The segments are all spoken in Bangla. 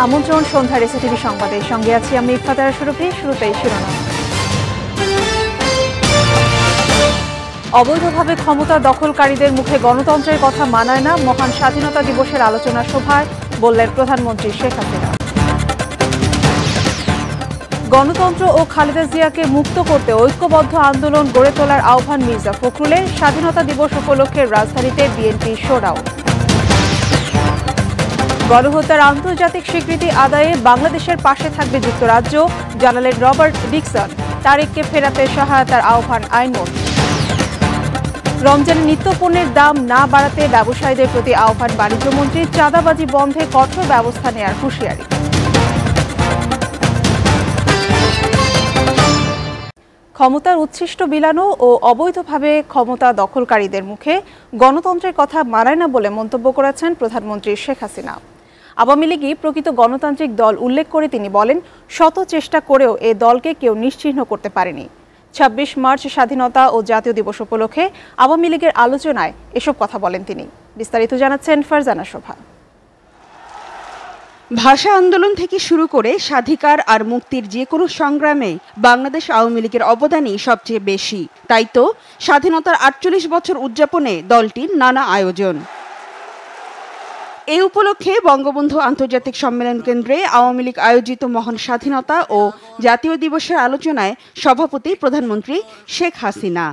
আমন্ত্রণ সন্ধ্যার এসএটিভি সংবাদের সঙ্গে আছি আমি ইফাতারা শরীফী। শুরুতেই শিরোনাম। অবৈধভাবে ক্ষমতা দখলকারীদের মুখে গণতন্ত্রের কথা মানায় না, মহান স্বাধীনতা দিবসের আলোচনা সভায় বললেন প্রধানমন্ত্রী শেখ হাসিনা। গণতন্ত্র ও খালেদা জিয়াকে মুক্ত করতে ঐক্যবদ্ধ আন্দোলন গড়ে তোলার আহ্বান মির্জা ফখরুলের। স্বাধীনতা দিবস উপলক্ষে রাজধানীতে বিএনপি শোডাউন। গণহত্যার আন্তর্জাতিক স্বীকৃতি আদায়ে বাংলাদেশের পাশে থাকবে যুক্তরাজ্য, জানালেন রবার্ট ডিকসন। তারেককে ফেরাতে সহায়তার আহ্বান আইনমন্ত্রী। রমজানে নিত্যপণ্যের দাম না বাড়াতে ব্যবসায়ীদের প্রতি আহ্বান বাণিজ্যমন্ত্রী। চাঁদাবাজি বন্ধে কঠোর ব্যবস্থা নেওয়ার হুঁশিয়ারি। ক্ষমতার উচ্ছিষ্ট বিলানো ও অবৈধভাবে ক্ষমতা দখলকারীদের মুখে গণতন্ত্রের কথা মানায় না বলে মন্তব্য করেছেন প্রধানমন্ত্রী শেখ হাসিনা। আওয়ামী লীগই প্রকৃত গণতান্ত্রিক দল উল্লেখ করে তিনি বলেন, শত চেষ্টা করেও এ দলকে কেউ নিশ্চিহ্ন করতে পারেনি। ২৬ মার্চ স্বাধীনতা ও জাতীয় দিবস উপলক্ষে আওয়ামী লীগের আলোচনায় এসব কথা বলেন তিনি। বিস্তারিত জানাচ্ছেন ফারজানা শোভা। ভাষা আন্দোলন থেকে শুরু করে স্বাধিকার আর মুক্তির যে কোনো সংগ্রামে বাংলাদেশ আওয়ামী লীগের অবদানই সবচেয়ে বেশি। তাই তো স্বাধীনতার ৪৮ বছর উদযাপনে দলটির নানা আয়োজন। এই উপলক্ষে বঙ্গবন্ধু আন্তর্জাতিক সম্মেলন কেন্দ্রে আওয়ামী লীগ আয়োজিত মহান স্বাধীনতা ও জাতীয় দিবসের আলোচনায় সভাপতি প্রধানমন্ত্রী শেখ হাসিনা।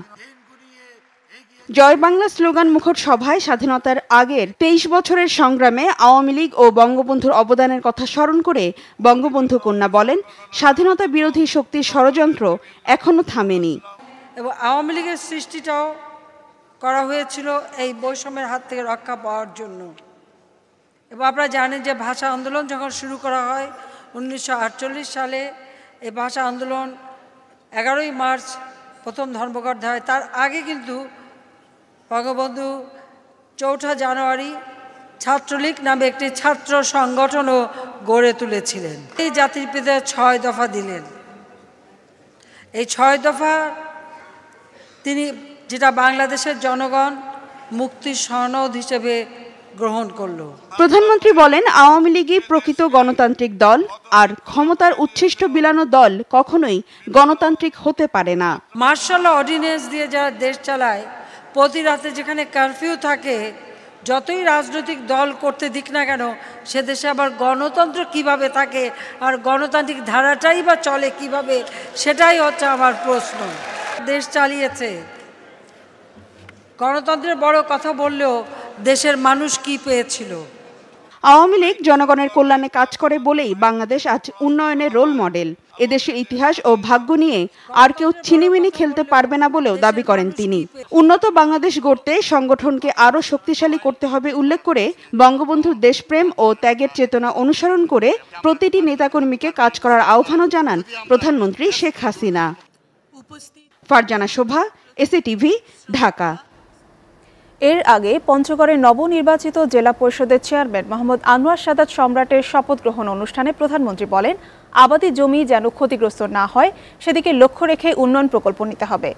জয় বাংলা স্লোগান মুখর সভায় স্বাধীনতার আগের ২৩ বছরের সংগ্রামে আওয়ামী লীগ ও বঙ্গবন্ধুর অবদানের কথা স্মরণ করে বঙ্গবন্ধু কন্যা বলেন, স্বাধীনতা বিরোধী শক্তির ষড়যন্ত্র এখনো থামেনি। এবং আওয়ামী লীগের সৃষ্টিটাও করা হয়েছিল এই বৈষম্যের হাত থেকে রক্ষা পাওয়ার জন্য। এবং আপনারা জানেন যে ভাষা আন্দোলন যখন শুরু করা হয় ১৯৪৮ সালে, এই ভাষা আন্দোলন ১১ই মার্চ প্রথম ধর্মঘট হয়। তার আগে কিন্তু বঙ্গবন্ধু ৪ঠা জানুয়ারি ছাত্রলীগ নামে একটি ছাত্র সংগঠনও গড়ে তুলেছিলেন। এই জাতির পিতা ৬ দফা দিলেন। এই ৬ দফা তিনি যেটা বাংলাদেশের জনগণ মুক্তির সনদ হিসেবে গ্রহণ করল। প্রধানমন্ত্রী বলেন, আওয়ামী লীগই প্রকৃত গণতান্ত্রিক দল, আর ক্ষমতার উচ্ছিষ্ট বিলানো দল কখনোই গণতান্ত্রিক হতে পারে না। মার্শাল অর্ডিন্যান্স দিয়ে যারা দেশ চালায়, প্রতি রাতে যেখানে কারফিউ থাকে, যতই রাজনৈতিক দল করতে দিক না কেন, সে দেশে আবার গণতন্ত্র কিভাবে থাকে আর গণতান্ত্রিক ধারাটাই বা চলে কিভাবে, সেটাই হচ্ছে আমার প্রশ্ন। দেশ চালিয়েছে, গণতন্ত্রের বড় কথা বললেও দেশের মানুষ কি পেয়েছিল? আওয়ামী লীগ জনগণের কল্যাণে কাজ করে বলেই বাংলাদেশ আজ উন্নয়নের রোল মডেল। এদেশের ইতিহাস ও ভাগ্য নিয়ে আর কেউ ছিনিমিনি খেলতে পারবে না বলেও দাবি করেন তিনি। উন্নত বাংলাদেশ গড়তে সংগঠনকে আরও শক্তিশালী করতে হবে উল্লেখ করে বঙ্গবন্ধুর দেশপ্রেম ও ত্যাগের চেতনা অনুসরণ করে প্রতিটি নেতাকর্মীকে কাজ করার আহ্বানও জানান প্রধানমন্ত্রী শেখ হাসিনা। ফারজানা শোভা, এসএটিভি, ঢাকা। এর আগে পঞ্চগড়ে নবনির্বাচিত জেলা পরিষদের চেয়ারম্যান মোহাম্মদ আনোয়ার সাদাত সম্রাটের শপথ গ্রহণ অনুষ্ঠানে প্রধানমন্ত্রী বলেন, আবাদি জমি যেন ক্ষতিগ্রস্ত না হয় সেদিকে লক্ষ্য রেখে উন্নয়ন প্রকল্প নিতে হবে।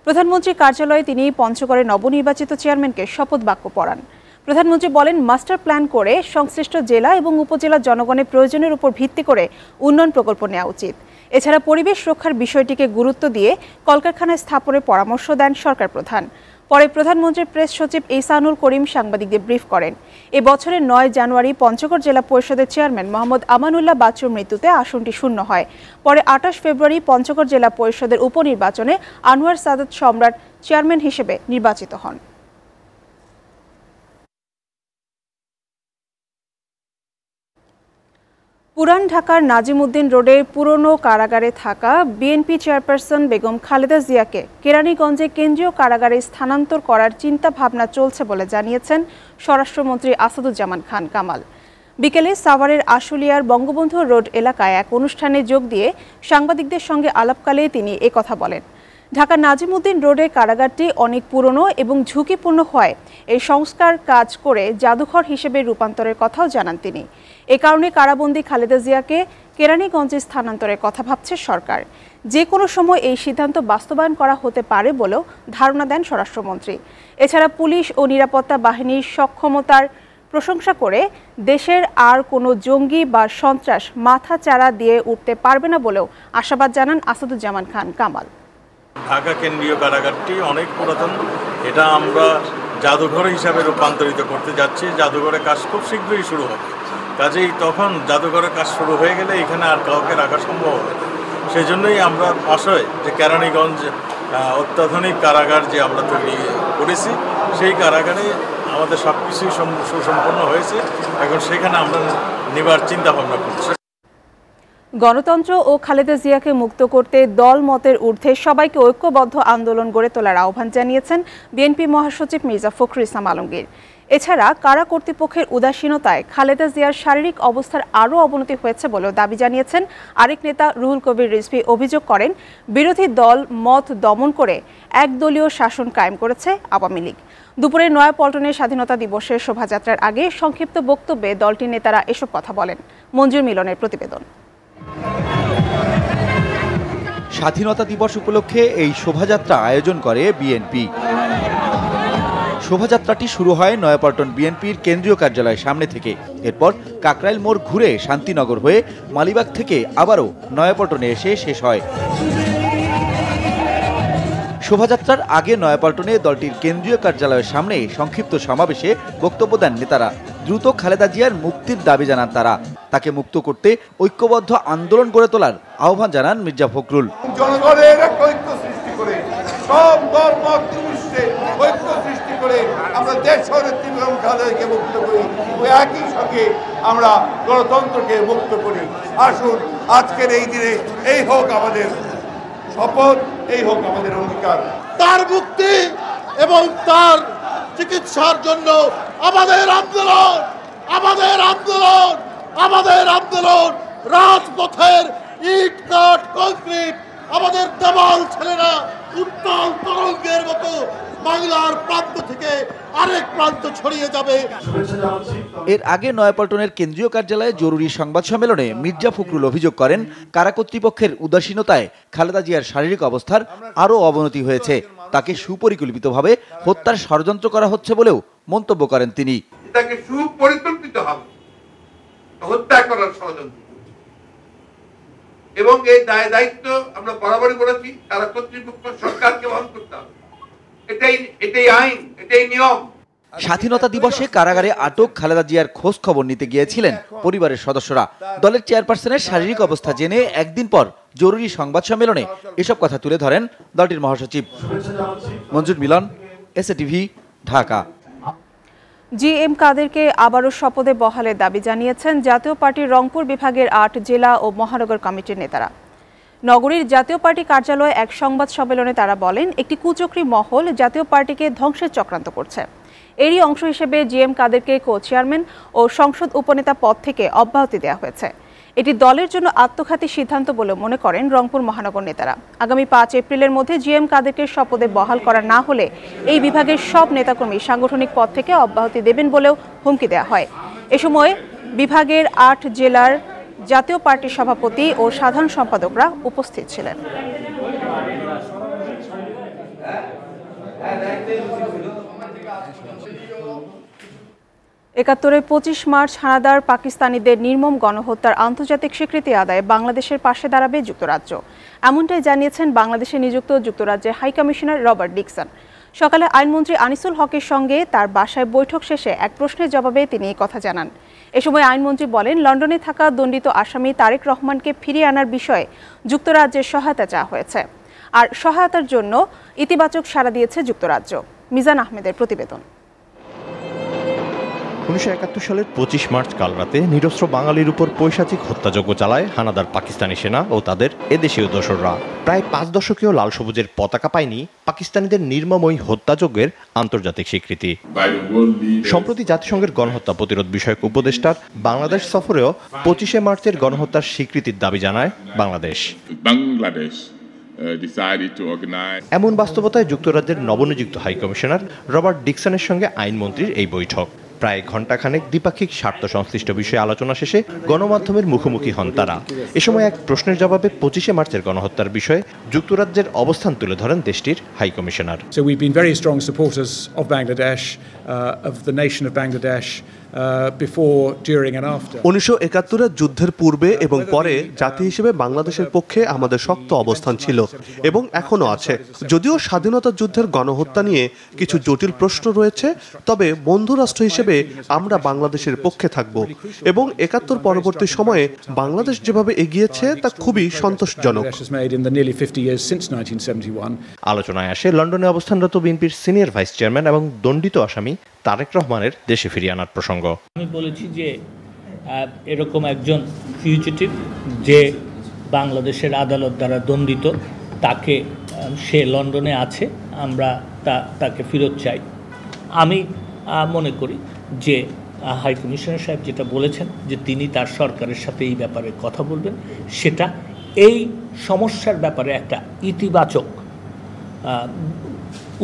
প্রধানমন্ত্রীর কার্যালয়ে তিনি পঞ্চগড়ের নবনির্বাচিত চেয়ারম্যানকে শপথ বাক্য পড়ান। প্রধানমন্ত্রী বলেন, মাস্টার প্ল্যান করে সংশ্লিষ্ট জেলা এবং উপজেলার জনগণের প্রয়োজনের উপর ভিত্তি করে উন্নয়ন প্রকল্প নেওয়া উচিত। এছাড়া পরিবেশ রক্ষার বিষয়টিকে গুরুত্ব দিয়ে কলকারখানা স্থাপনের পরামর্শ দেন সরকার প্রধান। পরে প্রধানমন্ত্রীর প্রেস সচিব ইহসানুল করিম সাংবাদিকদের ব্রিফ করেন। এ বছরের ৯ জানুয়ারি পঞ্চগড় জেলা পরিষদের চেয়ারম্যান মোহাম্মদ আমানুল্লাহ বাচ্চুর মৃত্যুতে আসনটি শূন্য হয়। পরে ২৮ ফেব্রুয়ারি পঞ্চগড় জেলা পরিষদের উপনির্বাচনে আনোয়ার সাদাত সম্রাট চেয়ারম্যান হিসেবে নির্বাচিত হন। পুরান ঢাকার নাজিমউদ্দিন রোডের পুরনো কারাগারে থাকা বিএনপি চেয়ারপারসন বেগম খালেদা জিয়াকে কেরানীগঞ্জে কেন্দ্রীয় কারাগারে স্থানান্তর করার চিন্তা ভাবনা চলছে বলে জানিয়েছেন স্বরাষ্ট্রমন্ত্রী আসাদুজ্জামান খান কামাল। বিকেলে সাভারের আশুলিয়ার বঙ্গবন্ধু রোড এলাকায় এক অনুষ্ঠানে যোগ দিয়ে সাংবাদিকদের সঙ্গে আলাপকালে তিনি একথা বলেন। ঢাকার নাজিমউদ্দিন রোডের কারাগারটি অনেক পুরনো এবং ঝুঁকিপূর্ণ হওয়ায় এই সংস্কার কাজ করে জাদুঘর হিসেবে রূপান্তরের কথাও জানান তিনি। এ কারণে কারাবন্দী খালেদা জিয়াকে কেরানীগঞ্জে স্থানান্তরের কথা ভাবছে সরকার। যে কোনো সময় এই সিদ্ধান্ত বাস্তবায়ন করা হতে পারে বলেও ধারণা দেন স্বরাষ্ট্রমন্ত্রী। এছাড়া পুলিশ ও নিরাপত্তা বাহিনীর সক্ষমতার প্রশংসা করে দেশের আর কোনো জঙ্গি বা সন্ত্রাস মাথা চাড়া দিয়ে উঠতে পারবে না বলেও আশাবাদ জানান আসাদুজ্জামান খান কামাল। ঢাকা কেন্দ্রীয় কারাগারটি অনেক পুরাতন, এটা আমরা জাদুঘর হিসাবে রূপান্তরিত করতে যাচ্ছি। জাদুঘরের কাজ খুব শীঘ্রই শুরু হবে, কাজেই তখন জাদুঘরের কাজ শুরু হয়ে গেলে এখানে আর কাউকে রাখা সম্ভব হবে। সেই জন্যই আমরা আশায় যে কেরানীগঞ্জ অত্যাধুনিক কারাগার যে আমরা তৈরি করেছি, সেই কারাগারে আমাদের সব কিছুই সুসম্পন্ন হয়েছে। এখন সেখানে আমরা নেবার চিন্তা ভাবনা করছি। গণতন্ত্র ও খালেদা জিয়াকে মুক্ত করতে দল মতের ঊর্ধ্বে সবাইকে ঐক্যবদ্ধ আন্দোলন গড়ে তোলার আহ্বান জানিয়েছেন বিএনপি মহাসচিব মির্জা ফখরুল ইসলাম আলমগীর। এছাড়া কারা কর্তৃপক্ষের উদাসীনতায় খালেদা জিয়ার শারীরিক অবস্থার আরও অবনতি হয়েছে বলেও দাবি জানিয়েছেন আরেক নেতা রুহুল কবির রিজভী। অভিযোগ করেন বিরোধী দল মত দমন করে একদলীয় শাসন কায়েম করেছে আওয়ামী লীগ। দুপুরে নয়াপল্টনের স্বাধীনতা দিবসের শোভাযাত্রার আগে সংক্ষিপ্ত বক্তব্যে দলটির নেতারা এসব কথা বলেন। মঞ্জুর মিলনের প্রতিবেদন। স্বাধীনতা দিবস উপলক্ষে এই শোভাযাত্রা আয়োজন করে বিএনপি। শোভাযাত্রাটি শুরু হয় নয়াপল্টন বিএনপির কেন্দ্রীয় কার্যালয়ের সামনে থেকে। এরপর কাকরাইল মোড় ঘুরে শান্তিনগর হয়ে মালিবাগ থেকে আবারও নয়াপল্টনে এসে শেষ হয়। শোভাযাত্রার আগে নয়াপল্টনে দলটির কেন্দ্রীয় কার্যালয়ের সামনে সংক্ষিপ্ত সমাবেশে বক্তব্য দেন নেতারা। দ্রুত খালেদা জিয়ার মুক্তির দাবি জানান তারা। তাকে মুক্ত করতে ঐক্যবদ্ধ আন্দোলন গড়ে তোলার আহ্বান জানান মির্জা ফখরুল। জনগণের ঐক্য সৃষ্টি করে, সব দলমত নির্বিশেষে ঐক্য সৃষ্টি করে আমরা দেশ নেত্রী বেগম খালেদা জিয়াকে মুক্ত করি, ওই একই সঙ্গে আমরা গণতন্ত্রকে মুক্ত করি। আসুন আজকের এই দিনে এই হোক আমাদের শপথ, এই হোক আমাদের অঙ্গীকার। তার মুক্তি এবং তার চিকিৎসার জন্য আমাদের আন্দোলন, আমাদের আন্দোলন, আমাদের আন্দোলন। রাজপথের ইট কাঠ কংক্রিট, আমাদের দেওয়াল ছেলেরা উত্তাল তরঙ্গের মতো বাংলার প্রান্ত থেকে আরেক প্রান্ত ছড়িয়ে যাবে। এর আগে নয়াপল্টনের কেন্দ্রীয় কার্যালয়ে জরুরি সংবাদ সম্মেলনে মির্জা ফখরুল অভিযোগ করেন কারা কর্তৃপক্ষের উদাসীনতায় খালেদা জিয়ার শারীরিক অবস্থার আরও অবনতি হয়েছে। তাকে সুপরিকল্পিতভাবে হত্যার ষড়যন্ত্র করা হচ্ছে বলেও মন্তব্য করেন তিনি। তাকে সুপরিকল্পিতভাবে হত্যা করার ষড়যন্ত্র, এবং এই দায়িত্ব আমরা বরাবরই বলেছি কারা কর্তৃপক্ষ সরকারকে বহন করতে হবে। এটাই আইন, এটাই নিয়ম। স্বাধীনতা দিবসে কারাগারে আটক খালেদা জিয়ার খোঁজ খবর নিতে গিয়েছিলেন পরিবারের সদস্যরা। দলের চেয়ারপারসনের শারীরিক অবস্থা জেনে একদিন পর জরুরি সংবাদ সম্মেলনে এসব কথা তুলে ধরেন দলটির মহাসচিব। মঞ্জুর মিলন, এসএটিভি, ঢাকা। জিএম কাদেরকে আবারও শপথে বহালের দাবি জানিয়েছেন জাতীয় পার্টির রংপুর বিভাগের 8 জেলা ও মহানগর কমিটির নেতারা। নগরীর জাতীয় পার্টি কার্যালয়ে এক সংবাদ সম্মেলনে তারা বলেন, একটি কুচক্রী মহল জাতীয় পার্টিকে ধ্বংসের চক্রান্ত করছে। এরই অংশ হিসেবে জিএম কাদেরকে কো চেয়ারম্যান ও সংসদ উপনেতা পদ থেকে অব্যাহতি দেওয়া হয়েছে। এটি দলের জন্য আত্মঘাতী সিদ্ধান্ত বলে মনে করেন রংপুর মহানগর নেতারা। আগামী 5 এপ্রিলের মধ্যে জিএম কাদেরকে শপথে বহাল করা না হলে এই বিভাগের সব নেতাকর্মী সাংগঠনিক পদ থেকে অব্যাহতি দেবেন বলেও হুমকি দেওয়া হয়। এ সময় বিভাগের 8 জেলার জাতীয় পার্টির সভাপতি ও সাধারণ সম্পাদকরা উপস্থিত ছিলেন। একাত্তরের 25 মার্চ হানাদার পাকিস্তানিদের নির্মম গণহত্যার আন্তর্জাতিক স্বীকৃতি আদায়ে বাংলাদেশের পাশে দাঁড়াবে যুক্তরাজ্য। এমনটাই জানিয়েছেন বাংলাদেশে নিযুক্ত যুক্তরাজ্যের হাই কমিশনার রবার্ট ডিকসন। সকালে আইনমন্ত্রী আনিসুল হকের সঙ্গে তার বাসায় বৈঠক শেষে এক প্রশ্নের জবাবে তিনি এই কথা জানান। এ সময় আইনমন্ত্রী বলেন, লন্ডনে থাকা দণ্ডিত আসামি তারেক রহমানকে ফিরিয়ে আনার বিষয়ে যুক্তরাজ্যের সহায়তা চাওয়া হয়েছে, আর সহায়তার জন্য ইতিবাচক সাড়া দিয়েছে যুক্তরাজ্য। মিজান আহমেদের প্রতিবেদন। 1971 সালের 25 মার্চ কাল রাতে নিরস্ত্র বাঙালির উপর পৈশাচিক হত্যাযজ্ঞ চালায় হানাদার পাকিস্তানি সেনা ও তাদের এদেশীয় দোসররা। প্রায় 5 দশকেও লাল সবুজের পতাকা পায়নি পাকিস্তানিদের নির্মম ওই হত্যাযজ্ঞের আন্তর্জাতিক স্বীকৃতি। সম্প্রতি জাতিসংঘের গণহত্যা প্রতিরোধ বিষয়ক উপদেষ্টার বাংলাদেশ সফরেও 25 মার্চের গণহত্যার স্বীকৃতির দাবি জানায় বাংলাদেশ। এমন বাস্তবতায় যুক্তরাজ্যের নবনিযুক্ত হাই কমিশনার রবার্ট ডিকসনের সঙ্গে আইনমন্ত্রীর এই বৈঠক। প্রায় ঘণ্টাখানেক দ্বিপাক্ষিক স্বার্থ সংশ্লিষ্ট বিষয়ে আলোচনা শেষে গণমাধ্যমের মুখোমুখি হন তারা। এ সময় এক প্রশ্নের জবাবে 25শে মার্চের গণহত্যার বিষয়ে যুক্তরাজ্যের অবস্থান তুলে ধরেন দেশটির high commissioner. So we've been very strong supporters of Bangladesh, of the nation of Bangladesh. Before, during and after. 1971-এর যুদ্ধের পূর্বে এবং পরে জাতি হিসেবে বাংলাদেশের পক্ষে আমাদের শক্ত অবস্থান ছিল এবং এখনো আছে। যদিও স্বাধীনতা যুদ্ধের গণহত্যা নিয়ে কিছু জটিল প্রশ্ন রয়েছে, তবে বন্ধু রাষ্ট্র হিসেবে আমরা বাংলাদেশের পক্ষে থাকব এবং 71 পরবর্তী সময়ে বাংলাদেশ যেভাবে এগিয়েছে তা খুবই সন্তোষজনক। আলোচনায় আসে লন্ডনে অবস্থানরত বিএনপির সিনিয়র ভাইস চেয়ারম্যান এবং দণ্ডিত আসামি তারেক রহমানের দেশে ফিরিয়ে আনার প্রসঙ্গ। আমি বলেছি যে এরকম একজন ফিউজিটিভ যে বাংলাদেশের আদালত দ্বারা দণ্ডিত, তাকে সে লন্ডনে আছে, আমরা তাকে ফেরত চাই। আমি মনে করি যে হাই কমিশনার সাহেব যেটা বলেছেন যে তিনি তার সরকারের সাথে এই ব্যাপারে কথা বলবেন, সেটা এই সমস্যার ব্যাপারে একটা ইতিবাচক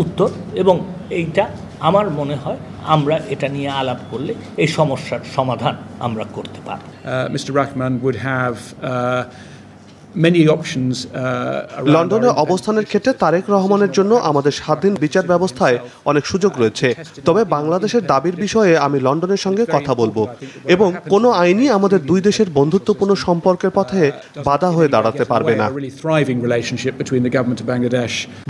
উত্তর, এবং এইটা আমার মনে হয় আমরা এটা নিয়ে আলাপ করলে এই সমস্যার সমাধান আমরা করতে পারব। Mr. Rahman would have many options. লন্ডনে অবস্থানের ক্ষেত্রে তারেক রহমানের জন্য আমাদের স্বাধীন বিচার ব্যবস্থায় অনেক সুযোগ রয়েছে, তবে বাংলাদেশের দাবির বিষয়ে আমি লন্ডনের সঙ্গে কথা বলবো এবং কোনো আইনই আমাদের দুই দেশের বন্ধুত্বপূর্ণ সম্পর্কের পথে বাধা হয়ে দাঁড়াতে পারবে না।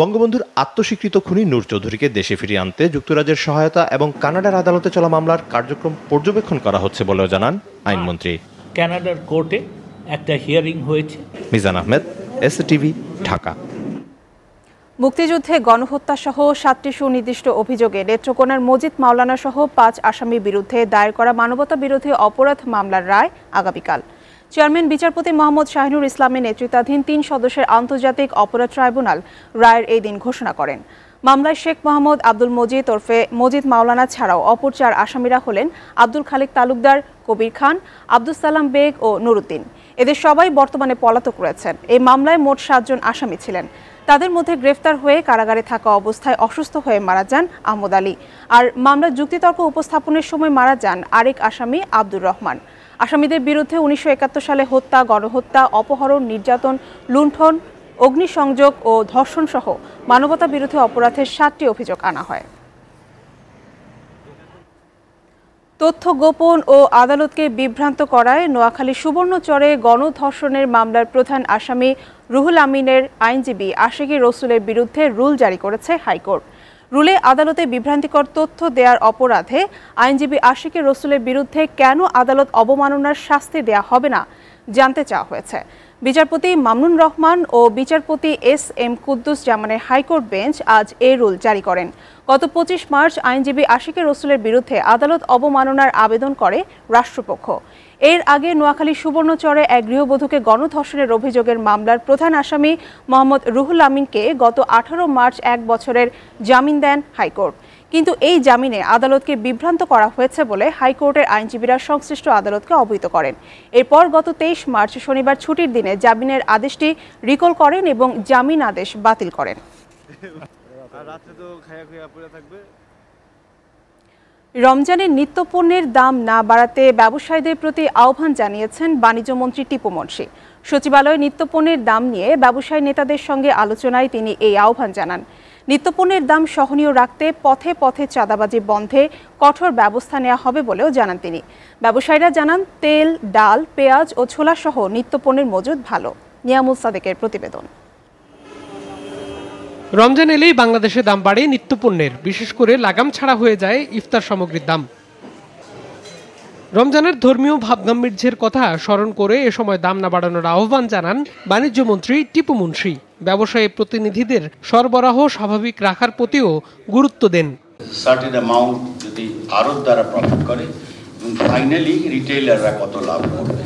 বঙ্গবন্ধুর আত্মস্বীকৃত খুনি নূর চৌধুরীকে দেশে ফিরিয়ে আনতে যুক্তরাজ্যের সহায়তা এবং কানাডার আদালতে চলা মামলার কার্যক্রম পর্যবেক্ষণ করা হচ্ছে বলেও জানান আইনমন্ত্রী। কানাডার কোর্টে একটা হিয়ারিং হয়েছে। মিজান আহমেদ, এসটিভি, ঢাকা। মুক্তিযুদ্ধে গণহত্যা সহ 7টি সুনির্দিষ্ট অভিযোগে নেত্রকোনার মজিদ মাওলানা সহ 5 আসামির বিরুদ্ধে দায়ের করা মানবতা বিরোধী অপরাধ মামলার রায় আগামীকাল। চেয়ারম্যান বিচারপতি মোহাম্মদ শাহিনুর ইসলামের নেতৃত্বাধীন 3 সদস্যের আন্তর্জাতিক অপরাধ ট্রাইব্যুনাল রায়ের এই দিন ঘোষণা করেন। মামলায় শেখ মোহাম্মদ আব্দুল মজিদ ওরফে মজিদ মাওলানা ছাড়াও অপর 4 আসামিরা হলেন আব্দুল খালেক তালুকদার, কবির খান, আব্দুল সালাম বেগ ও নুরুদ্দিন। এদের সবাই বর্তমানে পলাতক রয়েছেন। এই মামলায় মোট 7 জন আসামি ছিলেন। তাদের মধ্যে গ্রেফতার হয়ে কারাগারে থাকা অবস্থায় অসুস্থ হয়ে মারা যান আহমদ আলী, আর মামলার যুক্তিতর্ক উপস্থাপনের সময় মারা যান আরেক আসামি আব্দুর রহমান। আসামিদের বিরুদ্ধে 1971 সালে হত্যা, গণহত্যা, অপহরণ, নির্যাতন, লুণ্ঠন, অগ্নিসংযোগ ও ধর্ষণ সহ মানবতা বিরোধী অপরাধের 7টি অভিযোগ আনা হয়। তথ্য গোপন ও আদালতকে বিভ্রান্ত করায় নোয়াখালী সুবর্ণচরে গণধর্ষণের মামলার প্রধান আসামি রুহুল আমিনের আইনজীবী আশিকি রসুলের বিরুদ্ধে রুল জারি করেছে হাইকোর্ট। রুলে আদালতে বিভ্রান্তিকর তথ্য দেওয়ার অপরাধে আইনজীবী আশিকি রসুলের বিরুদ্ধে কেন আদালত অবমাননার শাস্তি দেয়া হবে না জানতে চাওয়া হয়েছে। বিচারপতি মামুনুর রহমান ও বিচারপতি এস.এম. কুদ্দুস জামানের হাইকোর্ট বেঞ্চ আজ এই রুল জারি করেন। গত 25 মার্চ আইনজীবী আশিকি রসুলের বিরুদ্ধে আদালত অবমাননার আবেদন করে রাষ্ট্রপক্ষ। এর আগে নোয়াখালী সুবর্ণচরে এক গৃহবধূকে গণধর্ষণের অভিযোগের মামলার প্রধান আসামি মোহাম্মদ রুহুল আমিনকে গত 18 মার্চ 1 বছরের জামিন দেন হাইকোর্ট। কিন্তু এই জামিনে আদালতকে বিভ্রান্ত করা হয়েছে বলে হাইকোর্টের আইনজীবীরা সংশ্লিষ্ট আদালতকে অবহিত করেন। এরপর গত 23 মার্চ শনিবার ছুটির দিনে জামিনের আদেশটি রিকল করেন এবং জামিন আদেশ বাতিল করেন। রমজানের নিত্যপণ্যের দাম না বাড়াতে ব্যবসায়ীদের প্রতি আহ্বান জানিয়েছেন বাণিজ্যমন্ত্রী টিপু মুনশি। সচিবালয়ে নিত্যপণ্যের দাম নিয়ে ব্যবসায়ী নেতাদের সঙ্গে আলোচনায় তিনি এই আহ্বান জানান। নিত্যপণ্যের দাম সহনীয় রাখতে পথে পথে চাঁদাবাজি বন্ধে কঠোর ব্যবস্থা নেওয়া হবে বলেও জানান তিনি। ব্যবসায়ীরা জানান তেল, ডাল, পেঁয়াজ ও ছোলা সহ নিত্যপণ্যের মজুদ ভালো। নিয়ামুল সাদেকের প্রতিবেদন। রমজান এলেই বাংলাদেশে দাম বাড়ে নিত্যপণ্যের, বিশেষ করে লাগাম ছাড়া হয়ে যায় ইফতার সামগ্রীর দাম। রমজানের ধর্মীয় ভাবগাম্ভীর্যের কথা স্মরণ করে এ সময় দাম না বাড়ানোর আহ্বান জানান বাণিজ্যমন্ত্রী টিপু মুনশি। ব্যবসায়ী প্রতিনিধিদের সরবরাহ স্বাভাবিক রাখার প্রতিও গুরুত্ব দেন। সার্টেন অ্যামাউন্ট যদি আরো দ্বারা প্রফিট করে এবং ফাইনালি রিটেইলাররা কত লাভ করবে,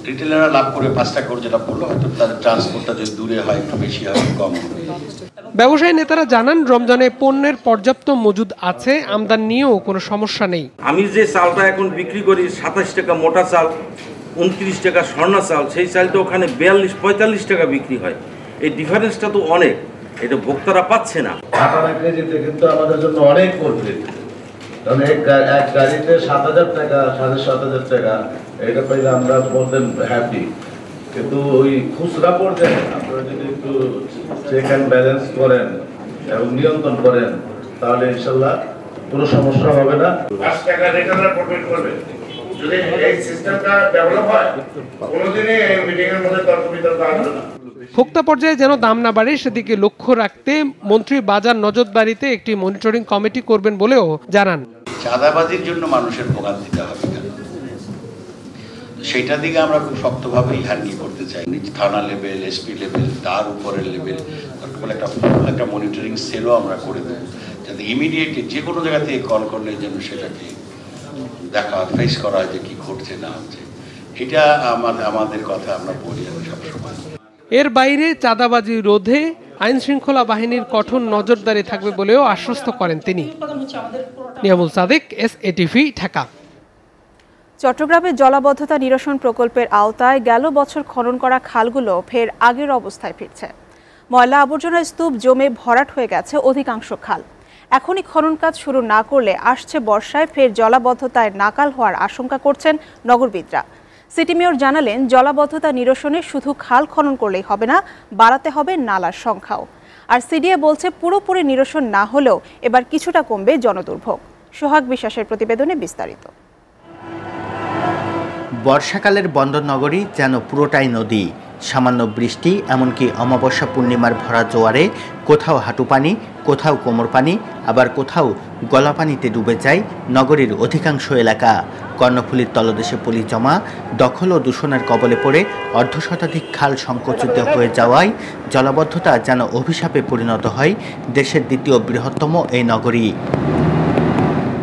রিটেইলাররা লাভ করে 5 টাকা করে যেটা বললো, হয়তো তাদের ট্রান্সপোর্টটা যদি দূরে হয় একটু বেশি হয়, কম হবে। ব্যবসায়ী নেতারা জানান রমজানে পণ্যের পর্যাপ্ত মজুদ আছে, আমদানি নিয়েও কোনো সমস্যা নেই। আমি যে চালটা এখন বিক্রি করি 27 টাকা মোটা চাল, 29 টাকা স্বর্ণ চাল, সেই চালটা ওখানে 42-45 টাকা বিক্রি হয়। এই ডিফারেন্সটা তো অনেক, এটা ভোক্তারা পাচ্ছে না। কিন্তু আমাদের জন্য অনেক করবে, কারণ এক গাড়িতে 7,000 টাকা 7,500 টাকা এটা পাইলে আমরা বলতে হ্যাপি, কিন্তু ওই খুচরা পর্যায়ে আপনারা যদি একটু চেক অ্যান্ড ব্যালেন্স করেন এবং নিয়ন্ত্রণ করেন তাহলে ইনশাল্লাহ কোনো সমস্যা হবে না। 5 টাকা রিটেলার প্রফিট করবে যদি এই সিস্টেমটা ডেভেলপ হয়, কোনোদিনই এই মিটিং এর মধ্যে তর্ক বিতর্ক আসবে না। ভোক্তা পর্যায়ে যেন দাম না বাড়ে সেদিকে লক্ষ্য রাখতে মন্ত্রী বাজার নজরদারিতে একটি মনিটরিং কমিটি করবেন বলেও জানান। চাঁদাবাজির জন্য মানুষের ভোগান্তিতে হবে কেন, সেইটার দিকে আমরা খুব শক্তভাবে হ্যান্ডেল করতে চাই। থানা লেভেল, এসপি লেভেল, তার উপরের লেভেল একটা মনিটরিং সেলও আমরা করে দেবো, যাতে ইমিডিয়েটলি যে কোনো জায়গা থেকে কল করলে যেন সেটাকে দেখা ফেস করা হয় যে কি ঘটছে না হচ্ছে। এটা আমাদের কথা আমরা বলি সবসময়। এর বাইরে চাঁদাবাজি রোধে আইন শৃঙ্খলা বাহিনীর কঠোর নজরদারি থাকবে বলেও আশ্বস্ত করেন তিনি। নিয়ামুল সাদিক, SATV, ঢাকা। চট্টগ্রামে জলাবদ্ধতা নিরসন প্রকল্পের আওতায় গেল বছর খনন করা খালগুলো ফের আগের অবস্থায় ফিরছে। ময়লা আবর্জনা স্তূপ জমে ভরাট হয়ে গেছে অধিকাংশ খাল। এখনই খনন কাজ শুরু না করলে আসছে বর্ষায় ফের জলাবদ্ধতায় নাকাল হওয়ার আশঙ্কা করছেন নগরবিদরা। সিটি মেয়র জানালেন, জলাবদ্ধতা নিরসনে শুধু খাল খনন করলেই হবে না, বাড়াতে হবে নালার সংখ্যাও। আর সিডিএ বলছে পুরোপুরি নিরসন না হলেও এবার কিছুটা কমবে জনদুর্ভোগ। সোহাগ বিশ্বাসের প্রতিবেদনে বিস্তারিত। বর্ষাকালের বন্দর নগরী যেন পুরোটাই নদী। সামান্য বৃষ্টি, এমনকি অমাবস্যা পূর্ণিমার ভরা জোয়ারে কোথাও হাঁটু পানি, কোথাও কোমর পানি, আবার কোথাও গলা পানিতে ডুবে যায় নগরীর অধিকাংশ এলাকা। কর্ণফুলীর তলদেশে পলি জমা, দখল ও দূষণের কবলে পড়ে অর্ধশতাধিক খাল সংকুচিত হয়ে যাওয়ায় জলাবদ্ধতা যেন অভিশাপে পরিণত হয় দেশের দ্বিতীয় বৃহত্তম এই নগরী।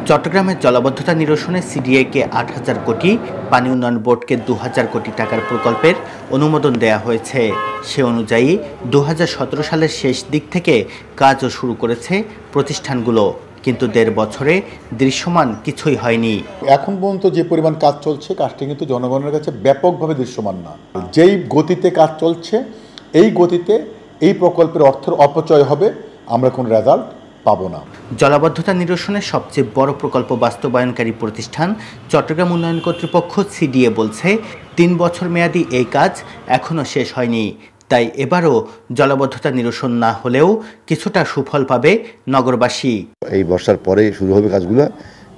চট্টগ্রামের জলাবদ্ধতা নিরসনে সিডিএকে 8,000 কোটি, পানি উন্নয়ন বোর্ডকে 2,000 কোটি টাকার প্রকল্পের অনুমোদন দেয়া হয়েছে। সে অনুযায়ী 2017 সালের শেষ দিক থেকে কাজও শুরু করেছে প্রতিষ্ঠানগুলো, কিন্তু 1.5 বছরে দৃশ্যমান কিছুই হয়নি। এখন পর্যন্ত যে পরিমাণ কাজ চলছে, কাজটি কিন্তু জনগণের কাছে ব্যাপকভাবে দৃশ্যমান না। যেই গতিতে কাজ চলছে, এই গতিতে এই প্রকল্পের অর্থের অপচয় হবে, আমরা কোনো রেজাল্ট পাবো না। জলাবদ্ধতা নিরসনের সবচেয়ে বড় প্রকল্প বাস্তবায়নকারী প্রতিষ্ঠান চট্টগ্রাম উন্নয়ন কর্তৃপক্ষ সিডিএ বলছে, 3 বছর মেয়াদী এই কাজ এখনও শেষ হয়নি। তাই এবারও জলাবদ্ধতা নিরসন না হলেও কিছুটা সুফল পাবে নগরবাসী। এই বর্ষার পরে শুরু হবে কাজগুলো,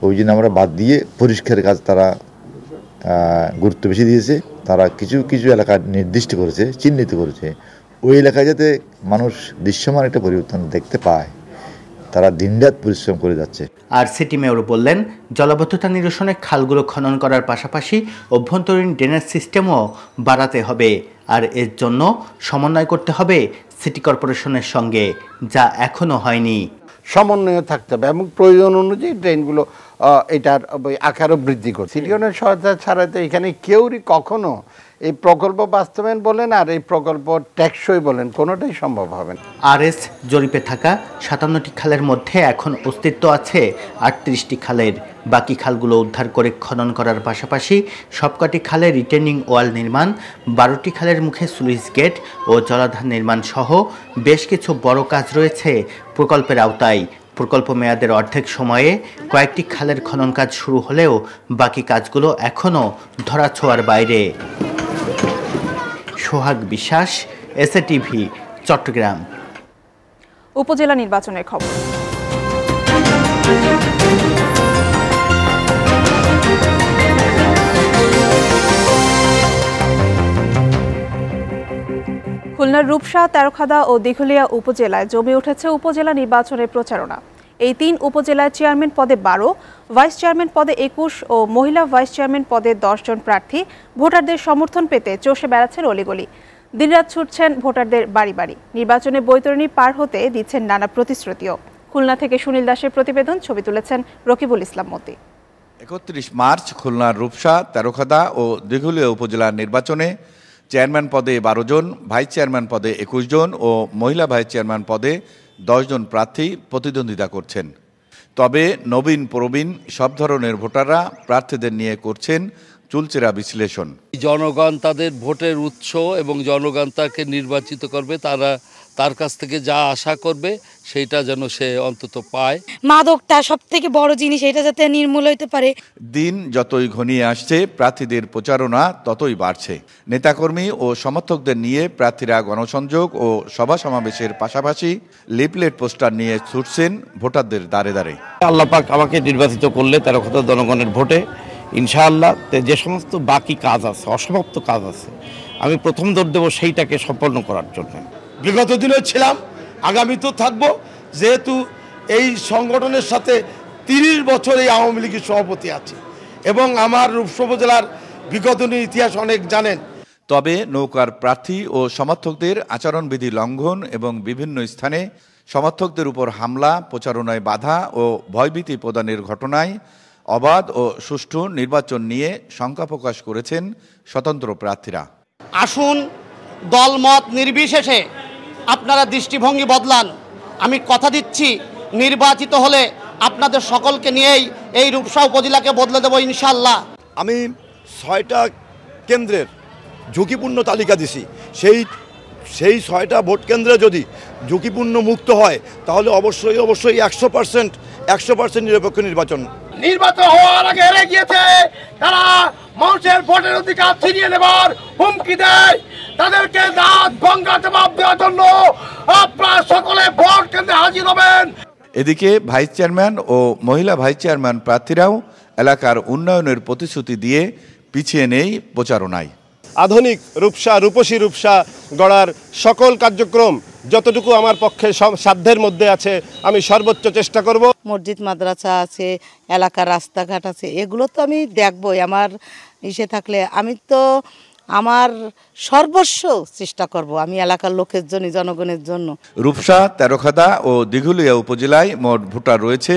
ওই জন্য আমরা বাদ দিয়ে পরিষ্কারের কাজ তারা গুরুত্ব বেশি দিয়েছে। তারা কিছু কিছু এলাকা নির্দিষ্ট করেছে, চিহ্নিত করেছে, ওই এলাকায় যাতে মানুষ দৃশ্যমান একটা পরিবর্তন দেখতে পায়, তারা দিনরাত পরিশ্রম করে যাচ্ছে। আর সিটি মেয়র বললেন, জলাবদ্ধতা নিরসনে খালগুলো খনন করার পাশাপাশি অভ্যন্তরীণ ড্রেনেজ সিস্টেমও বাড়াতে হবে, আর এর জন্য সমন্বয় করতে হবে সিটি কর্পোরেশনের সঙ্গে, যা এখনো হয়নি। সমন্বয় থাকতে হবে এবং প্রয়োজন অনুযায়ী ড্রেনগুলো এটার আকারও বৃদ্ধি করছে। সিটিকনের সহায়তা ছাড়া তো এখানে কেউরই কখনো এই প্রকল্প বাস্তবায়ন বলেন আর এই প্রকল্প টেকসই বলেন কোনোটাই সম্ভব হবে না। আরএস জরিপে থাকা 57টি খালের মধ্যে এখন অস্তিত্ব আছে 38টি খালের। বাকি খালগুলো উদ্ধার করে খনন করার পাশাপাশি সবকটি খালে রিটেনিং ওয়াল নির্মাণ, 12টি খালের মুখে স্লুইস গেট ও জলাধার নির্মাণ সহ বেশ কিছু বড় কাজ রয়েছে প্রকল্পের আওতায়। প্রকল্প মেয়াদের অর্ধেক সময়ে কয়েকটি খালের খনন কাজ শুরু হলেও বাকি কাজগুলো এখনও ধরাছোঁয়ার বাইরে। সোহাগ বিশ্বাস, SATV, চট্টগ্রাম। উপজেলা নির্বাচনের খবর। খুলনার রূপসা, তেরখাদা ও দিঘলিয়া উপজেলায় জমে উঠেছে উপজেলা নির্বাচনের প্রচারণা। এই 3 উপজেলায় চেয়ারম্যান পদে 12, ভাইস চেয়ারম্যান পদে 21 ও মহিলা ভাইস চেয়ারম্যান পদে 10 জন প্রার্থী ভোটারদের সমর্থন পেতে চষে বেড়াচ্ছেন অলিগলি। দিনরাত ছুটছেন ভোটারদের বাড়ি বাড়ি। নির্বাচনে বৈতরণী পার হতে দিচ্ছেন নানা প্রতিশ্রুতিও। খুলনা থেকে সুনীল দাসের প্রতিবেদন, ছবি তুলেছেন রকিবুল ইসলাম মতি। 31 মার্চ খুলনার রূপসা, তেরখাদা ও দিঘলিয়া উপজেলার নির্বাচনে চেয়ারম্যান পদে 12 জন, ভাইস চেয়ারম্যান পদে 21 জন ও মহিলা ভাইস চেয়ারম্যান পদে 10 জন প্রার্থী প্রতিদ্বন্দ্বিতা করছেন। তবে নবীন প্রবীণ সব ধরনের ভোটাররা প্রার্থীদের নিয়ে করছেন চুলচেরা বিশ্লেষণ। জনগণ তাদের ভোটের উৎস এবং জনগণ তাকে নির্বাচিত করবে, তারা তার কাছ থেকে যা আশা করবে সেইটা যেন সে অন্তত পায়। মাদকটা সবথেকে বড় জিনিস, এটা যাতে নির্মূল হইতে পারে। দিন যতই ঘনিয়ে আসছে প্রার্থীদের প্রচারণা ততই বাড়ছে। নেতাকর্মী ও সমর্থকদের নিয়ে প্রার্থীরা গণসংযোগ ও সভা সমাবেশের পাশাপাশি লিফলেট পোস্টার নিয়ে ছুটছেন ভোটারদের দ্বারে দ্বারে। আল্লাহ পাক আমাকে নির্বাচিত করলে তেরোখাদা জনগণের ভোটে ইনশাআল্লাহ যে সমস্ত বাকি কাজ আছে, অসমাপ্ত কাজ আছে, আমি প্রথম দৌড় দেবো সেইটাকে সম্পন্ন করার জন্য। বিগত দিনে ছিলাম, আগামীতেও থাকবো, যেহেতু এই সংগঠনের সাথে 30 বছর এই আওয়ামী লীগের সভাপতি আছে এবং আমার রূপসা উপজেলার বিগত ইতিহাস অনেক জানেন। তবে নৌকার প্রার্থী ও সমর্থকদের আচরণবিধি লঙ্ঘন এবং বিভিন্ন স্থানে সমর্থকদের উপর হামলা, প্রচারণায় বাধা ও ভয়ভীতি প্রদানের ঘটনায় অবাধ ও সুষ্ঠু নির্বাচন নিয়ে শঙ্কা প্রকাশ করেছেন স্বতন্ত্র প্রার্থীরা। আসুন দলমত নির্বিশেষে আপনারা দৃষ্টিভঙ্গি বদলান। আমি কথা দিচ্ছি, নির্বাচিত হলে আপনাদের সকলকে নিয়েই এই রূপসা উপজেলাকে বদলে দেব ইনশাল্লাহ। আমি 6টা কেন্দ্রের ঝুঁকিপূর্ণ তালিকা দিছি। সেই 6টা ভোট কেন্দ্রে যদি ঝুঁকিপূর্ণ মুক্ত হয় তাহলে অবশ্যই 100% নিরপেক্ষ নির্বাচন হওয়ার আগে হেরে গিয়েছে, তারা মানুষের ভোটের অধিকার ছিনিয়ে নেবার হুমকি দেয়। তাদেরকে দাঁত ভাঙা জবাব দেওয়ার জন্য আপনারা সকলে ভোট কেন্দ্রে হাজির হবেন। এদিকে ভাইস চেয়ারম্যান ও মহিলা ভাইস চেয়ারম্যান প্রার্থীরাও এলাকার উন্নয়নের প্রতিশ্রুতি দিয়ে পিছিয়ে নেই প্রচারণায়। আধুনিক রূপসী রূপসা গড়ার সকল কার্যক্রম যতটুকু আমার পক্ষে সাধ্যের মধ্যে আছে আমি সর্বোচ্চ চেষ্টা করব। মসজিদ মাদ্রাসা আছে, এলাকার রাস্তাঘাট আছে, এগুলো তো আমি দেখবই। আমার ইসে থাকলে আমি তো আমার সর্বস্ব চেষ্টা করব আমি এলাকার লোকের জন্য, জনগণের জন্য। রূপসা, তেরোখাদা ও দিঘুলিয়া উপজেলায় মোট ভোটার রয়েছে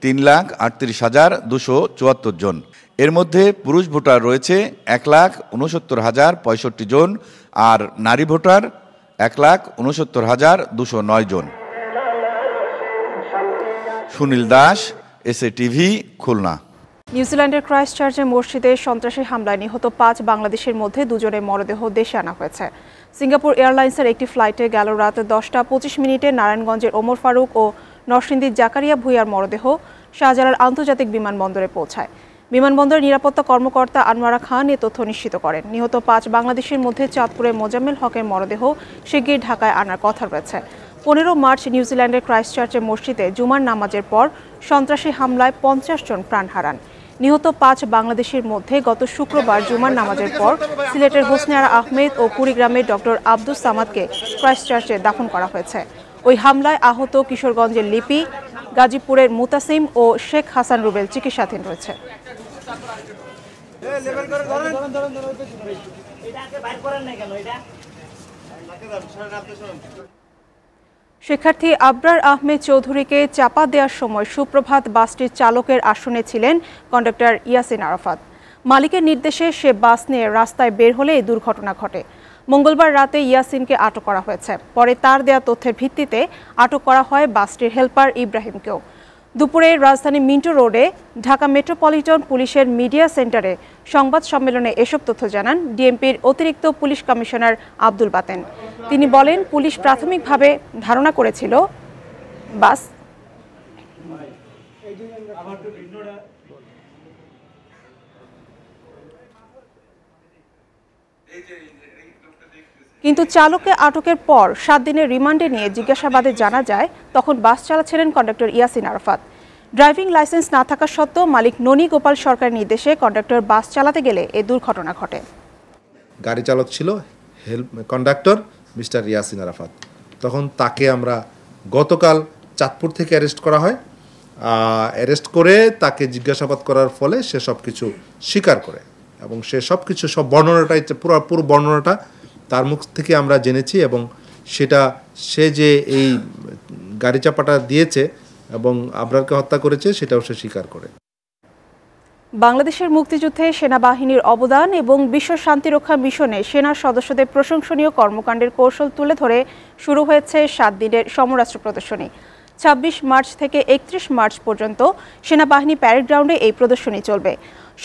3,38,274 জন। এর মধ্যে পুরুষ ভোটার রয়েছে 1,69,065 জন আর নারী ভোটার 1,69,209 জন। সুনীল দাস, SATV, খুলনা। নিউজিল্যান্ডের ক্রাইস্টচার্চে মসজিদে সন্ত্রাসী হামলায় নিহত 5 বাংলাদেশের মধ্যে 2 জনের মরদেহ দেশে আনা হয়েছে। সিঙ্গাপুর এয়ারলাইন্সের একটি ফ্লাইটে গেল রাত 10:25 নারায়ণগঞ্জের ওমর ফারুক ও নরসিংদীর জাকারিয়া ভুঁইয়ার মরদেহ শাহজালাল আন্তর্জাতিক বিমানবন্দরে পৌঁছায়। বিমানবন্দরের নিরাপত্তা কর্মকর্তা আনোয়ারা খান এ তথ্য নিশ্চিত করেন। নিহত 5 বাংলাদেশের মধ্যে চাঁদপুরের মোজাম্মেল হকের মরদেহ শিগগির ঢাকায় আনার কথা রয়েছে। 15 মার্চ নিউজিল্যান্ডের ক্রাইস্টচার্চের মসজিদে জুমার নামাজের পর সন্ত্রাসী হামলায় 50 জন প্রাণ হারান। নিহত 5 বাংলাদেশের মধ্যে গত শুক্রবার জুমার নামাজের পর সিলেটের হোসনে আরা আহমেদ ও কুড়িগ্রামের ডক্টর আব্দুস সামাদকে ক্রাইস্টচার্চে দাফন করা হয়েছে। ওই হামলায় আহত কিশোরগঞ্জের লিপি, গাজীপুরের মুতাসিম ও শেখ হাসান রুবেল চিকিৎসাধীন রয়েছে। শিক্ষার্থী আবরার আহমেদ চৌধুরীকে চাপা দেওয়ার সময় সুপ্রভাত বাসটির চালকের আসনে ছিলেন কন্ডাক্টর ইয়াসিন আরাফাত। মালিকের নির্দেশে সে বাস নিয়ে রাস্তায় বের হলে এই দুর্ঘটনা ঘটে। মঙ্গলবার রাতে ইয়াসিনকে আটক করা হয়েছে। পরে তার দেয়া তথ্যের ভিত্তিতে আটক করা হয় বাসটির হেল্পার ইব্রাহিমকেও। দুপুরে রাজধানী মিন্টো রোডে ঢাকা মেট্রোপলিটন পুলিশের মিডিয়া সেন্টারে সংবাদ সম্মেলনে এসব তথ্য জানান ডিএমপির অতিরিক্ত পুলিশ কমিশনার আব্দুল বাতেন। তিনি বলেন, পুলিশ প্রাথমিকভাবে ধারণা করেছিল বাস কিন্তু চালককে আটকের পর 7 দিনের রিমান্ডে নিয়ে জিজ্ঞাসাবাদে জানা যায় তখন বাস চালাচ্ছিলেন conductor Yasin Arafat. Driving licence না থাকা সত্ত্বেও মালিক ননী গোপাল সরকারের নির্দেশে কন্ডাক্টর বাস চালাতে গেলে এই দুর্ঘটনা ঘটে। গাড়ি চালক ছিল কন্ডাক্টর মিস্টার ইয়াসিন আরাফাত। তখন তাকে আমরা গতকাল চাঁদপুর থেকে অ্যারেস্ট করা হয়। অ্যারেস্ট করে তাকে জিজ্ঞাসাবাদ করার ফলে সে সব কিছু স্বীকার করে এবং সে সব কিছু সব বর্ণনাটাই পুরো বর্ণনাটা তার মুখ থেকে আমরা জেনেছি এবং সেটা সে যে এই গাড়ি চাপাটা দিয়েছে এবং আবরারকে হত্যা করেছে সেটাও সে স্বীকার করে। বাংলাদেশের মুক্তিযুদ্ধে সেনাবাহিনীর অবদান এবং বিশ্ব শান্তিরক্ষা মিশনে সেনা সদস্যদের প্রশংসনীয় কর্মকাণ্ডের কৌশল তুলে ধরে শুরু হয়েছে 7 দিনের সমরাস্ত্র প্রদর্শনী। 26 মার্চ থেকে 31 মার্চ পর্যন্ত সেনাবাহিনী প্যারেড গ্রাউন্ডে এই প্রদর্শনী চলবে।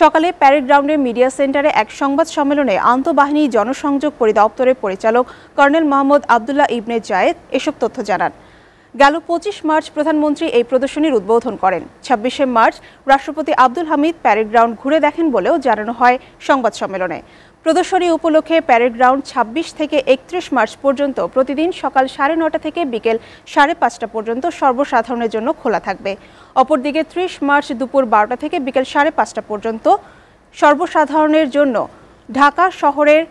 সকালে প্যারেড গ্রাউন্ডের মিডিয়া সেন্টারে এক সংবাদ সম্মেলনে আন্তঃবাহিনী জনসংযোগ পরিদপ্তরের পরিচালক কর্নেল মোহাম্মদ আবদুল্লাহ ইবনে জায়েদ এসব তথ্য জানান। গেল 25 মার্চ প্রধানমন্ত্রী এই প্রদর্শনীর উদ্বোধন করেন। 26শে মার্চ রাষ্ট্রপতি আব্দুল হামিদ প্যারেড গ্রাউন্ড ঘুরে দেখেন বলেও জানানো হয় সংবাদ সম্মেলনে। প্রদর্শনী উপলক্ষে প্যারেড গ্রাউন্ড 26 থেকে 31 মার্চ পর্যন্ত প্রতিদিন সকাল 9:30 থেকে বিকেল 5:30 পর্যন্ত সর্বসাধারণের জন্য খোলা থাকবে। অপরদিকে 30 মার্চ দুপুর 12টা থেকে বিকেল 5:30 পর্যন্ত সর্বসাধারণের জন্য ঢাকা শহরের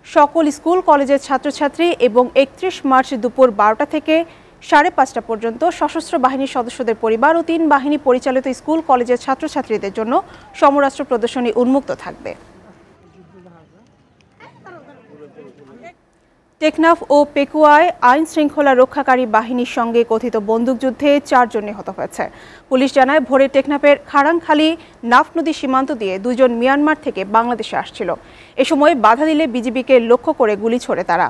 সকল স্কুল কলেজের ছাত্রছাত্রী এবং 31 মার্চ দুপুর 12টা থেকে 5:30 পর্যন্ত সশস্ত্র বাহিনীর সদস্যদের পরিবার ও 3 বাহিনী পরিচালিত স্কুল কলেজের ছাত্রছাত্রীদের জন্য সমরাস্ত্র প্রদর্শনী উন্মুক্ত থাকবে। টেকনাফ ও পেকুয়ায় আইন শৃঙ্খলা রক্ষাকারী বাহিনীর সঙ্গে কথিত বন্দুকযুদ্ধে 4 জন নিহত হয়েছে। পুলিশ জানায় ভোরে টেকনাফের খাড়াংখালী নাফ নদী সীমান্ত দিয়ে 2 জন মিয়ানমার থেকে বাংলাদেশে আসছিল। এ সময় বাধা দিলে বিজিবিকে লক্ষ্য করে গুলি ছোড়ে তারা।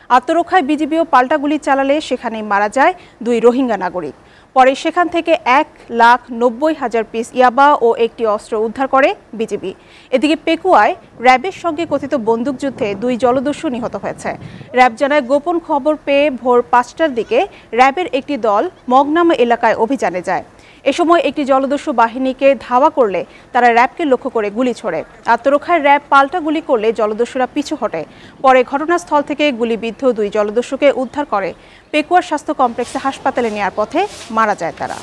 আত্মরক্ষায় বিজিবিও পাল্টা গুলি চালালে সেখানেই মারা যায় 2 রোহিঙ্গা নাগরিক। পরে সেখান থেকে 1,90,000 পিস ইয়াবা ও একটি অস্ত্র উদ্ধার করে বিজিবি। এদিকে পেকুয়ায় র্যাবের সঙ্গে কথিত বন্দুকযুদ্ধে 2 জলদস্যু নিহত হয়েছে। র্যাব জানায় গোপন খবর পেয়ে ভোর 5টার দিকে র্যাবের একটি দল মগনাম এলাকায় অভিযানে যায়। এ সময় একটি জলদস্যু বাহিনীকে ধাওয়া করলে তারা র্যাবকে লক্ষ্য করে গুলি ছোড়ে। আত্মরক্ষায় র্যাব পাল্টা গুলি করলে জলদস্যুরা পিছু হটে। পরে ঘটনাস্থল থেকে গুলিবিদ্ধ 2 জলদস্যুকে উদ্ধার করে পেকুয়ার স্বাস্থ্য কমপ্লেক্সে হাসপাতালে নেওয়ার পথে মারা যায় তারা।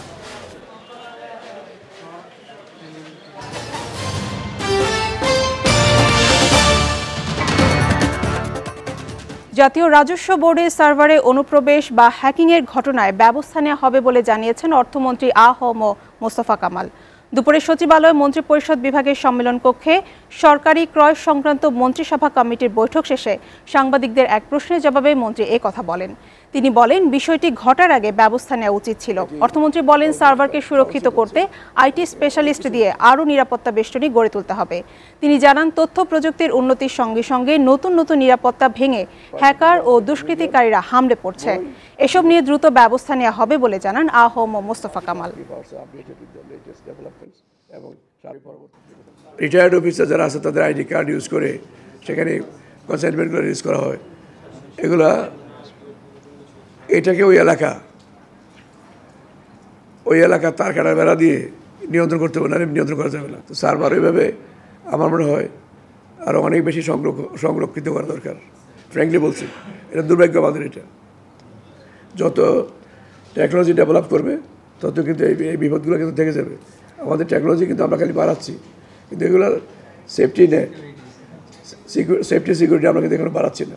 জাতীয় রাজস্ব বোর্ডের সার্ভারে অনুপ্রবেশ বা হ্যাকিংয়ের ঘটনায় ব্যবস্থা নেওয়া হবে বলে জানিয়েছেন অর্থমন্ত্রী আ.হ.ম মোস্তফা কামাল। দুপুরে সচিবালয় মন্ত্রিপরিষদ বিভাগের সম্মেলন কক্ষে সরকারি ক্রয় সংক্রান্ত মন্ত্রিসভা কমিটির বৈঠক শেষে সাংবাদিকদের এক প্রশ্নের জবাবে মন্ত্রী এ কথা বলেন। তিনি বলেন, বিষয়টি ঘটার আগে ব্যবস্থা নেওয়া উচিত ছিল। অর্থমন্ত্রী বলেন, সার্ভারকে সুরক্ষিত করতে আইটি স্পেশালিস্ট দিয়ে আরও নিরাপত্তা বেষ্টনী গড়ে তুলতে হবে। তিনি জানান, তথ্য প্রযুক্তির উন্নতির সঙ্গে সঙ্গে নতুন নতুন নিরাপত্তা ভেঙে হ্যাকার ও দুষ্কৃতিকারীরা হামলে পড়ছে। এসব নিয়ে দ্রুত ব্যবস্থা নেওয়া হবে বলে জানান আ.হ.ম মোস্তফা কামাল। রিটায়ার্ড অফিসার যারা আছে তাদের আইডি কার্ড ইউজ করে সেখানে কনসাইনমেন্টগুলো রিলিজ করা হয়। এগুলা এটাকে ওই এলাকা তার কাটার বেড়া দিয়ে নিয়ন্ত্রণ করতে হবে, না নিয়ন্ত্রণ করা যাবে না। তো সার্ভার ওইভাবে আমার মনে হয় আরও অনেক বেশি সংরক্ষিত করা দরকার। ফ্র্যাঙ্কলি বলছি, এটা দুর্ভাগ্য আমাদের। এটা যত টেকনোলজি ডেভেলপ করবে তত কিন্তু এই বিপদগুলো কিন্তু থেকে যাবে। আমাদের টেকনোলজি কিন্তু আমরা খালি বাড়াচ্ছি, কিন্তু এগুলো সেফটি সিকিউরিটি আমরা কিন্তু এখনো বাড়াচ্ছি না।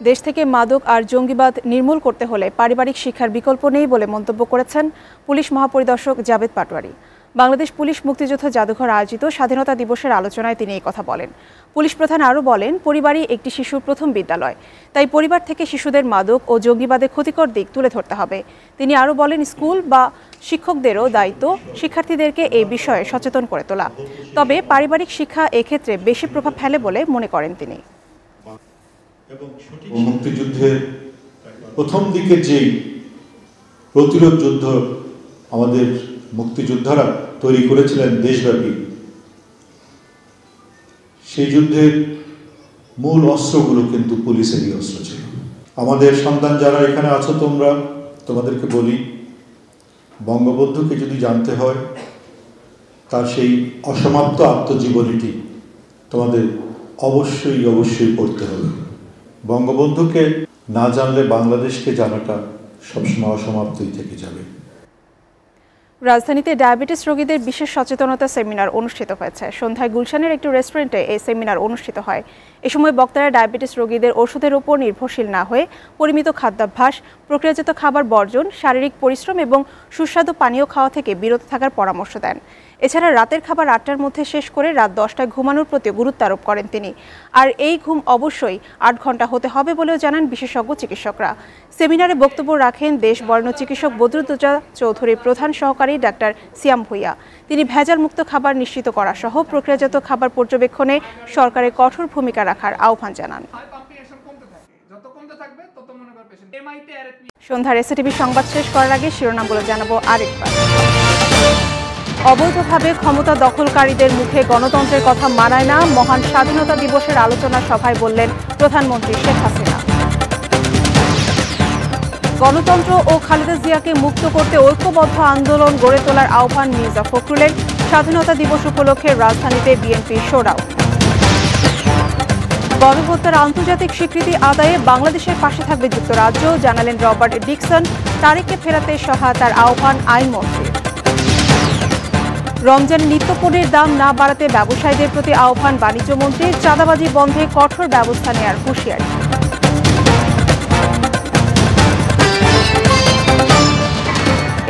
দেশ থেকে মাদক আর জঙ্গিবাদ নির্মূল করতে হলে পারিবারিক শিক্ষার বিকল্প নেই বলে মন্তব্য করেছেন পুলিশ মহাপরিদর্শক জাবেদ পাটোয়ারি। বাংলাদেশ পুলিশ মুক্তিযুদ্ধ জাদুঘর আয়োজিত স্বাধীনতা দিবসের আলোচনায় তিনি এই কথা বলেন। পুলিশ প্রধান আরও বলেন, পরিবারই একটি শিশুর প্রথম বিদ্যালয়, তাই পরিবার থেকে শিশুদের মাদক ও জঙ্গিবাদের ক্ষতিকর দিক তুলে ধরতে হবে। তিনি আরও বলেন, স্কুল বা শিক্ষকদেরও দায়িত্ব শিক্ষার্থীদেরকে এই বিষয়ে সচেতন করে তোলা। তবে পারিবারিক শিক্ষা এক্ষেত্রে বেশি প্রভাব ফেলে বলে মনে করেন তিনি। মুক্তিযুদ্ধের প্রথম দিকে যেই প্রতিরোধ যুদ্ধ আমাদের মুক্তিযোদ্ধারা তৈরি করেছিলেন দেশব্যাপী, সেই যুদ্ধের মূল অস্ত্রগুলো কিন্তু পুলিশেরই অস্ত্র ছিল। আমাদের সন্তান যারা এখানে আছো তোমরা, তোমাদেরকে বলি, বঙ্গবন্ধুকে যদি জানতে হয় তার সেই অসমাপ্ত আত্মজীবনীটি তোমাদের অবশ্যই পড়তে হবে। বঙ্গবন্ধুকে না জানলে বাংলাদেশকে জানাটা সবসময় অসমাপ্তই থেকে যাবে। রাজধানীতে ডায়াবেটিস রোগীদের বিশেষ সচেতনতা সেমিনার অনুষ্ঠিত হয়েছে। সন্ধ্যায় গুলশানের একটি রেস্টুরেন্টে এই সেমিনার অনুষ্ঠিত হয়। এ সময় বক্তারা ডায়াবেটিস রোগীদের ওষুধের উপর নির্ভরশীল না হয়ে পরিমিত খাদ্যাভ্যাস, প্রক্রিয়াজাত খাবার বর্জন, শারীরিক পরিশ্রম এবং সুস্বাদু পানীয় খাওয়া থেকে বিরত থাকার পরামর্শ দেন। এছাড়া রাতের খাবার 8টার মধ্যে শেষ করে রাত 10টায় ঘুমানোর প্রতি গুরুত্ব আরোপ করেন তিনি। আর এই ঘুম অবশ্যই 8 ঘন্টা হতে হবে বলেও জানান বিশেষজ্ঞ চিকিৎসকরা। সেমিনারে বক্তব্য রাখেন দেশ বরেণ্য চিকিৎসক বদরুদ্দোজা চৌধুরীর প্রধান সহকারী ডাক্তার সিয়াম ভুইয়া। তিনি ভেজাল মুক্ত খাবার নিশ্চিত করা সহ প্রক্রিয়াজাত খাবার পর্যবেক্ষণে সরকারের কঠোর ভূমিকা রাখার আহ্বান জানান। সন্ধ্যার এসটিভি সংবাদ শেষ করার আগে শিরোনামগুলো জানাবো আরেকবার। অবৈধভাবে ক্ষমতা দখলকারীদের মুখে গণতন্ত্রের কথা মানায় না, মহান স্বাধীনতা দিবসের আলোচনা সভায় বললেন প্রধানমন্ত্রী শেখ হাসিনা। গণতন্ত্র ও খালেদা জিয়াকে মুক্ত করতে ঐক্যবদ্ধ আন্দোলন গড়ে তোলার আহ্বান মির্জা ফখরুলের। স্বাধীনতা দিবস উপলক্ষে রাজধানীতে বিএনপি শোডাউন। গণহত্যার আন্তর্জাতিক স্বীকৃতি আদায়ে বাংলাদেশের পাশে থাকবে যুক্তরাজ্য, জানালেন রবার্ট ডিকসন। তারেককে ফেরাতে সহায়তার আহ্বান আইনমন্ত্রীর। রমজান নিত্যপণ্যের দাম না বাড়াতে ব্যবসায়ীদের প্রতি আহ্বান বাণিজ্যমন্ত্রীর। চাঁদাবাজি বন্ধে কঠোর ব্যবস্থা নেওয়ার হুঁশিয়ারি।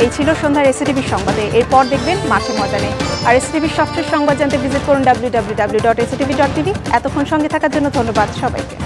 এই ছিল সন্ধ্যার এসটিভি সংবাদে। এরপর দেখবেন মাঠে ময়দানে। আর এসটিভির সবশেষ সংবাদ জানতে ভিজিট করুন www.stv.tv। এতক্ষণ সঙ্গে থাকার জন্য ধন্যবাদ সবাইকে।